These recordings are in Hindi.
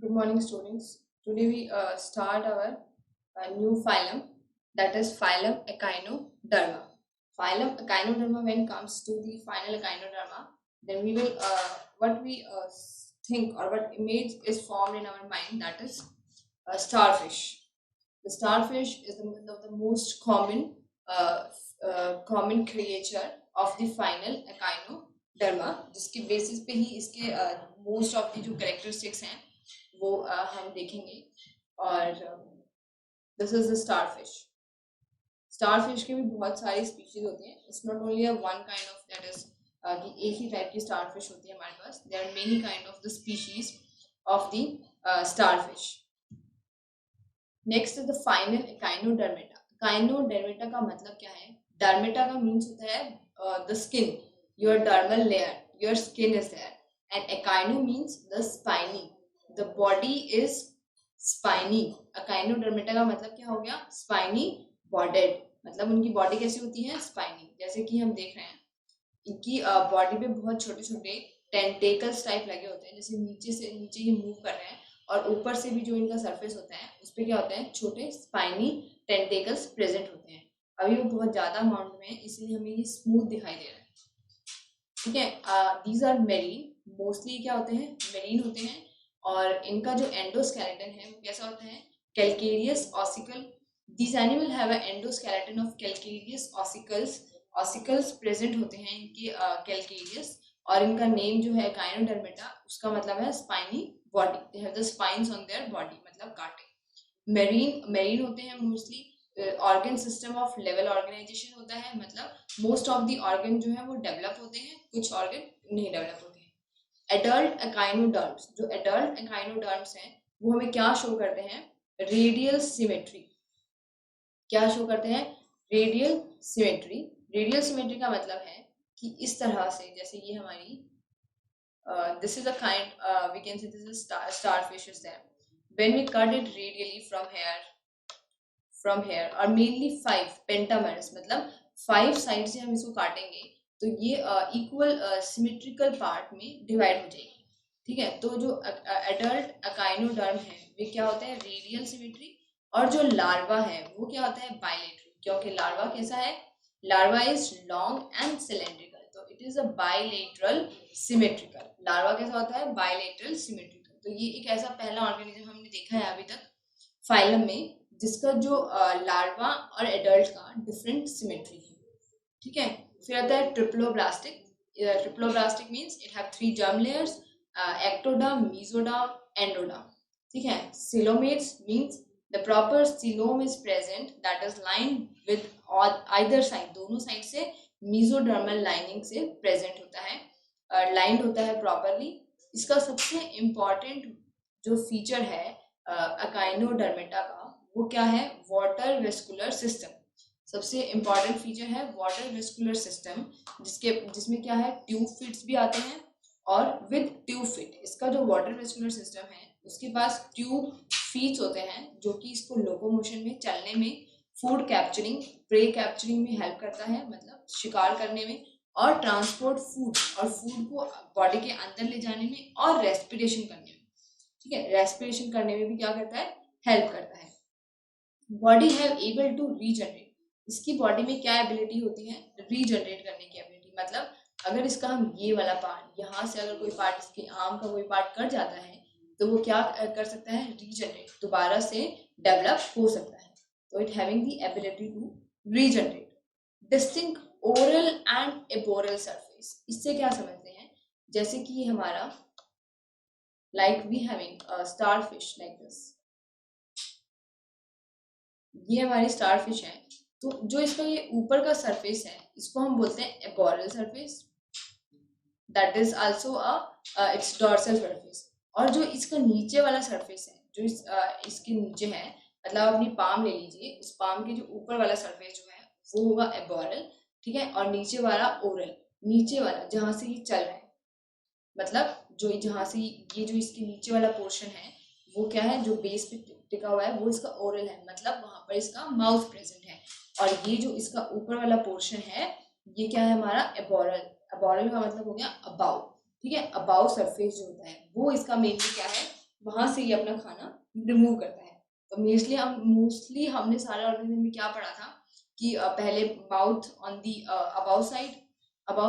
Good morning, students. Today we start our new phylum, that is phylum Echinoderma. Phylum Echinoderma, when comes to the final Echinoderma, then we will what we think or what image is formed in our mind, that is starfish. The starfish is one of the most common creature of the final Echinoderma, जिसके बेसिस पे ही इसके मोस्ट ऑफ द जो कैरेक्टरिस्टिक्स हैं वो हम देखेंगे। और this is the starfish. Starfish के भी बहुत सारी स्पीशीज होती हैं। It's not only one kind of that is कि एक ही टाइप की स्टारफिश होती है हमारे पास। There are many kind of the species of the starfish. Next is the final echinodermata. Echinodermata का मतलब क्या है? डर्मेटा का मीन्स होता है the skin, your dermal layer, your skin is there, and echino means the spiny, the body is spiny. Echinodermata का मतलब क्या हो गया? स्पाइनी बॉडेड, मतलब उनकी बॉडी कैसी होती है? स्पाइनी। जैसे कि हम देख रहे हैं इनकी बॉडी पे बहुत छोटे छोटे टेंटेकल्स टाइप लगे होते हैं, जैसे नीचे से नीचे ये मूव कर रहे हैं, और ऊपर से भी जो इनका सरफेस होता है उस पर क्या होते हैं? छोटे स्पाइनी टेंटेकल्स प्रेजेंट होते हैं। अभी वो बहुत ज्यादा अमाउंट में है, इसलिए हमें ये स्मूथ दिखाई दे रहा है। ठीक है, दीज आर मेरीन। मोस्टली क्या होते हैं? मेरीन होते हैं। और इनका जो एंडोस्केलेटन है वो कैसा होता है? Calcareous ossicle. These animal have a endoskeleton of calcareous ossicles. Ossicles present होते हैं इनके कैलकेरियस। और इनका नेम जो है गाइनोडर्मेटा, उसका मतलब है spiny body. They have the spines on their body, मतलब कांटे। मेरीन होते हैं mostly. Organ system of level organisation होता है, मतलब मोस्ट ऑफ द ऑर्गन जो है वो डेवलप होते हैं, कुछ ऑर्गन नहीं डेवलप होते हैं। एडल्ट एकाइनोडर्म्स, जो एडल्ट एकाइनोडर्म्स हैं वो हमें क्या शो करते हैं? Radial symmetry. क्या शो करते हैं? Radial symmetry. रेडियल सिमेट्री का मतलब है कि इस तरह से, जैसे ये हमारी this is a kind, we can say this is starfish is there. When we cut it radially from here और mainly 5 pentamers, मतलब 5 साइड से हम इसको काटेंगे तो ये इक्वल सिमेट्रिकल पार्ट में डिवाइड हो जाएगी। ठीक है, तो जो एडल्ट अकाइनोडर्म है वे क्या होते हैं? Radial symmetry. और जो लार्वा है वो क्या होता है? बायलेटरल, क्योंकि लार्वा कैसा है? Larva is long and cylindrical, तो it is a bilateral symmetrical. Larva कैसा होता है? Bilateral symmetrical. तो ये एक ऐसा पहला ऑर्गेनिज्म हमने देखा है अभी तक फाइलम में जिसका जो लार्वा और एडल्ट का डिफरेंट सिमेट्री है। ठीक है, फिर आता है triploblastic. Triploblastic means it have 3 germ layers, ectoderm, mesoderm, endoderm. ठीक है, coelomates means the proper coelom is present that is lined with either side, दोनों साइड से मेसोडर्मल लाइनिंग से प्रेजेंट होता है, लाइंड होता है प्रॉपरली। इसका सबसे इम्पॉर्टेंट जो फीचर है अकाइनोडर्मेटा का वो क्या है? Water vascular system. सबसे इम्पॉर्टेंट फीचर है वाटर वेस्कुलर सिस्टम, जिसमें क्या है? ट्यूब फिट्स भी आते हैं, और विद ट्यूब फिट इसका जो वाटर वेस्कुलर सिस्टम है उसके पास ट्यूब फीट्स होते हैं जो कि इसको लोकोमोशन में, चलने में, फूड कैप्चरिंग, प्रे कैप्चरिंग में हेल्प करता है, मतलब शिकार करने में, और ट्रांसपोर्ट फूड, और फूड को बॉडी के अंदर ले जाने में, और रेस्पिरेशन करने में। ठीक है, रेस्पिरेशन करने में भी क्या करता है? हेल्प करता है। Body have able to regenerate. इसकी बॉडी में क्या एबिलिटी होती है? रीजनरेट करने की एबिलिटी। मतलब अगर इसका हम ये वाला पार्ट, यहाँ से अगर कोई पार्ट, इसके आर्म का कोई पार्ट कट जाता है तो वो क्या कर सकता है? रीजनरेट, दोबारा से डेवलप हो सकता है। तो it having the ability to regenerate. Distinct oral and aboral surface, इससे क्या समझते हैं? जैसे कि ये हमारा like we having a starfish like this, ये हमारी स्टारफिश है। तो जो इसका ये ऊपर का सरफेस है इसको हम बोलते हैं aboral surface, that is also it's dorsal surface. और जो इसका नीचे वाला सरफेस है, जो इसके नीचे है, मतलब अपनी पाम ले लीजिए, उस पाम के जो ऊपर वाला सरफेस जो है वो होगा एबोरल। ठीक है, और नीचे वाला ओरल। नीचे वाला जहां से ये चल रहा है, मतलब जो जहां से ये जो इसके नीचे वाला पोर्शन है वो क्या है? जो बेस पे टिका हुआ है वो इसका ओरल है, मतलब वहां पर इसका माउथ प्रेजेंट है। और ये जो इसका ऊपर वाला पोर्शन है ये क्या है? हमारा एबोरल। एबोरल का मतलब हो गया अबाउ। ठीक है, अबाउ सरफेस जो होता है वो इसका मेनली क्या है? वहां से ये अपना खाना रिमूव करता है। तो मोस्टली हमने सारे ऑर्गेनिज्म में क्या पढ़ा था कि पहले mouth on the above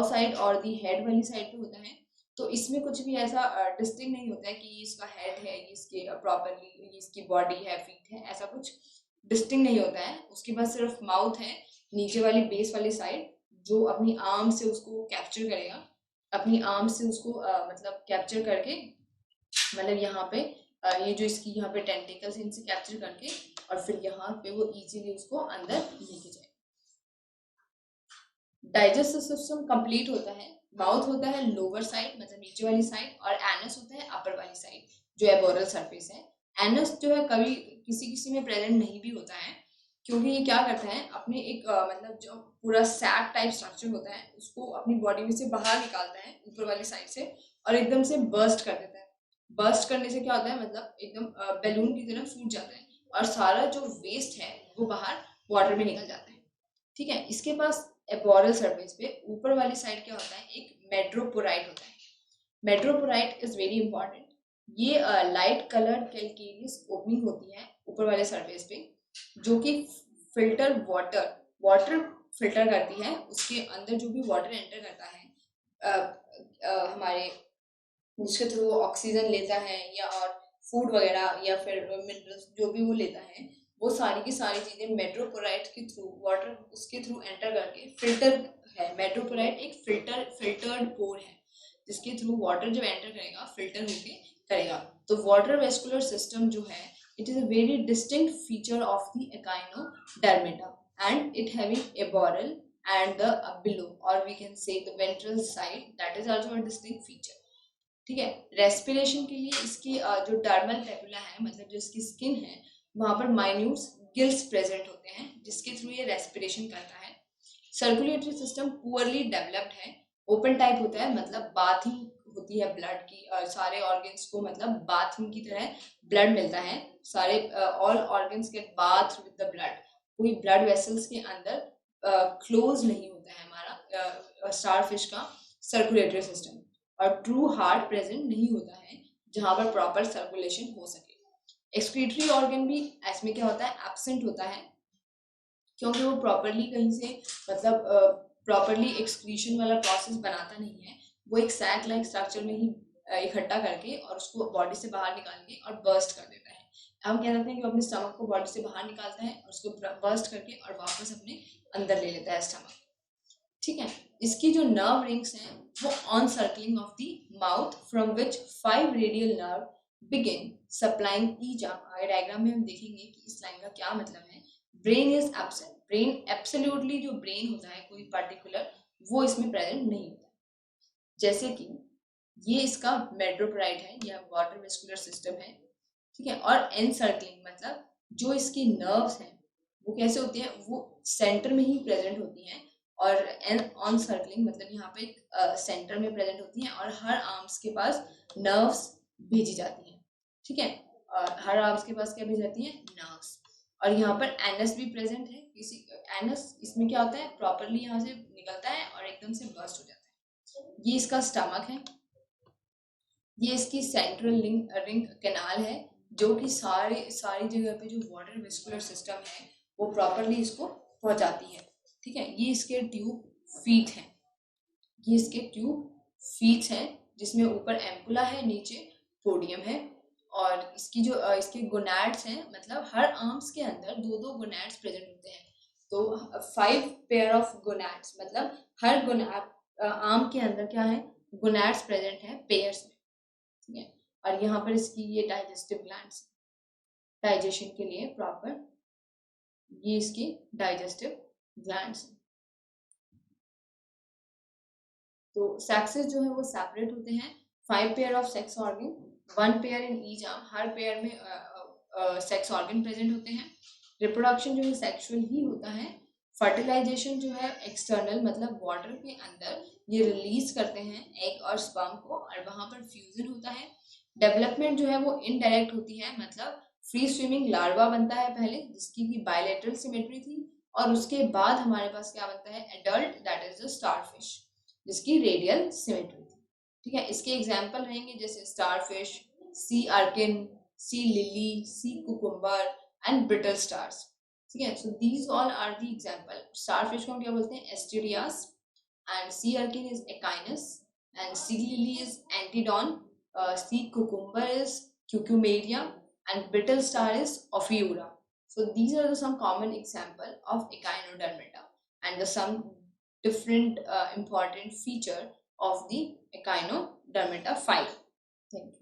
side और दी हेड वाली साइड पे होता है। तो इसमें कुछ भी ऐसा डिस्टिंक्ट नहीं होता है कि ये इसका हेड है, ये इसके प्रॉपरली इसकी बॉडी है, फीट है, ऐसा कुछ डिस्टिंक्ट नहीं होता है। उसके बाद सिर्फ माउथ है, नीचे वाली बेस वाली साइड, जो अपनी आर्म से उसको कैप्चर करेगा, अपनी आर्म से उसको मतलब कैप्चर करके, मतलब यहाँ पे ये जो इसकी यहाँ पे टेंटिकल्स इनसे कैप्चर करके और फिर यहाँ पे वो इजीली उसको अंदर लेके जाए। डाइजेस्टिव सिस्टम कंप्लीट होता है, माउथ होता है लोअर साइड मतलब नीचे वाली साइड, और एनस होता है अपर वाली साइड जो एबोरल सरफेस है। एनस जो है कभी किसी किसी में प्रेजेंट नहीं भी होता है, क्योंकि ये क्या करता है अपने एक मतलब जो पूरा सैक टाइप स्ट्रक्चर होता है उसको अपनी बॉडी में से बाहर निकालता है ऊपर वाली साइड से, और एकदम से बर्स्ट कर देता है। बर्स्ट करने से क्या होता है मतलब एकदम बैलून की तरह फूट जाता है, और सारा जो वेस्ट है वो बाहर वाटर में निकल जाता है। ठीक है, इसके पास एबोरल सरफेस पे ऊपर वाली साइड क्या होता है, एक मेट्रोपोराइट होता है। मेट्रोपोराइट इज वेरी इंपॉर्टेंट। ये लाइट कलर्ड कैल्केरियस ओपनिंग होती है ऊपर वाले सरफेस पे, जो कि फिल्टर वाटर फिल्टर करती है। उसके अंदर जो भी वाटर एंटर करता है हमारे, जिसके थ्रू वो ऑक्सीजन लेता है या और फूड वगैरह या फिर मिनरल्स जो भी वो लेता है, वो सारी की सारी चीजें मेट्रोपोराइट के थ्रू वाटर उसके थ्रू एंटर करके फिल्टर है। मेट्रोपोराइट एक फिल्टर्ड पोर है जिसके थ्रू वाटर जब एंटर करेगा फिल्टर होके करेगा। तो वाटर वेस्कुलर सिस्टम जो है, it is a very distinct feature of the echinodermata, and it having aboral and the below, or we can say the ventral side, that is also a distinct feature। ठीक है, रेस्पिरेशन के लिए इसकी जो डर्मल पेपुला है मतलब जो इसकी स्किन है, वहां पर माइन्यूट गिल्स प्रेजेंट होते हैं जिसके थ्रू ये रेस्पिरेशन करता है। सर्कुलेटरी सिस्टम पुअरली डेवलप्ड है, ओपन टाइप होता है, मतलब बाथिंग होती है ब्लड की, सारे ऑर्गन्स को मतलब बाथरूम की तरह ब्लड मिलता है। सारे all organs get bath with the blood. कोई ब्लड वेसल्स के अंदर क्लोज नहीं होता है हमारा स्टारफिश का सर्कुलेटरी सिस्टम, और ट्रू हार्ट प्रेजेंट नहीं होता है जहां पर प्रॉपर सर्कुलेशन हो सके। एक्सक्रीटरी ऑर्गन भी इसमें क्या होता है, एब्सेंट होता है, क्योंकि वो प्रॉपरली कहीं से मतलब प्रॉपरली एक्सक्रीशन वाला प्रोसेस बनाता नहीं है। वो एक सैक लाइक स्ट्रक्चर में ही इकट्ठा करके और उसको बॉडी से बाहर निकाल के और बर्स्ट कर देता है। हम कह सकते हैं कि वो अपने स्टमक को बॉडी से बाहर निकालता है और उसको बर्स्ट करके और वापस अपने अंदर ले लेता है स्टमक। ठीक है, इसकी जो नर्व रिंग्स हैं वो on circling of the mouth from which 5 radial nerve begin supplying each arm. आगे डायग्राम में हम देखेंगे कि इस लाइन का क्या मतलब है। Brain is absent, brain absolutely जो ब्रेन होता है कोई पर्टिकुलर, वो इसमें प्रेजेंट नहीं होता। जैसे कि ये इसका मेट्रोपोराइट है या वाटर वेस्कुलर सिस्टम है। ठीक है, और एन सर्कलिंग मतलब जो इसकी नर्व्स हैं वो कैसे होती हैं, वो सेंटर में ही प्रेजेंट होती हैं, और एन ऑन सर्कलिंग मतलब यहाँ पे सेंटर में प्रेजेंट होती हैं और हर आर्म्स के पास नर्व्स भेजी जाती हैं। ठीक है, और हर आर्म्स के पास क्या भेजी जाती हैं, नर्व्स। और यहाँ पर एनस भी प्रेजेंट है। किसी एनस इसमें क्या होता है, प्रॉपरली यहाँ से निकलता है और एकदम से बर्स्ट हो जाता है। ये इसका स्टमक है, ये इसकी सेंट्रल रिंग कैनाल है जो कि सारी जगह पे जो वाटर वेस्कुलर सिस्टम है वो प्रॉपरली इसको पहुंचाती है। ठीक है, ये इसके ट्यूब फीट हैं, ये इसके ट्यूब फीट हैं जिसमें ऊपर एम्पुला है, नीचे पोडियम है। और इसकी जो इसके गोनैड्स हैं, मतलब हर आर्म्स के अंदर दो दो गोनैड्स प्रेजेंट होते हैं। तो 5 पेयर ऑफ गोनैड्स, मतलब हर गोनैड आर्म के अंदर क्या है, गोनैड्स प्रेजेंट है पेयर्स में। ठीक है, और यहाँ पर इसकी ये डाइजेस्टिव ग्लैंड्स, डाइजेशन के लिए प्रॉपर ये इसकी डाइजेस्टिव ग्लैंड्स। तो सेक्सेस जो है वो सेपरेट होते हैं। 5 pair of sex organ, 1 pair in each arm, her pair में सेक्स ऑर्गन प्रेजेंट होते हैं। रिप्रोडक्शन जो है सेक्सुअल ही होता है। फर्टिलाइजेशन जो है एक्सटर्नल, मतलब वाटर के अंदर ये रिलीज करते हैं एग और स्पर्म को और वहां पर फ्यूजन होता है। डेवलपमेंट जो है वो इनडायरेक्ट होती है, मतलब फ्री स्विमिंग लार्वा बनता है पहले जिसकी की बायलेटरल सिमेट्री थी, और उसके बाद हमारे पास क्या बनता है, adult, that is the starfish जिसकी रेडियल सिमेट्री थी। ठीक है, इसके एग्जाम्पल रहेंगे जैसे starfish, sea urchin, sea lily, sea cucumber and brittle stars. ठीक है, so these all are the example. Starfish को हम क्या बोलते हैं? Asterias, and sea urchin is Echinus, and sea lily is Antedon, sea cucumber is Cucumaria, and brittle star is Ophiura. So these are the some common example of Echinodermata and the some different important feature of the Echinodermata file. Thank you.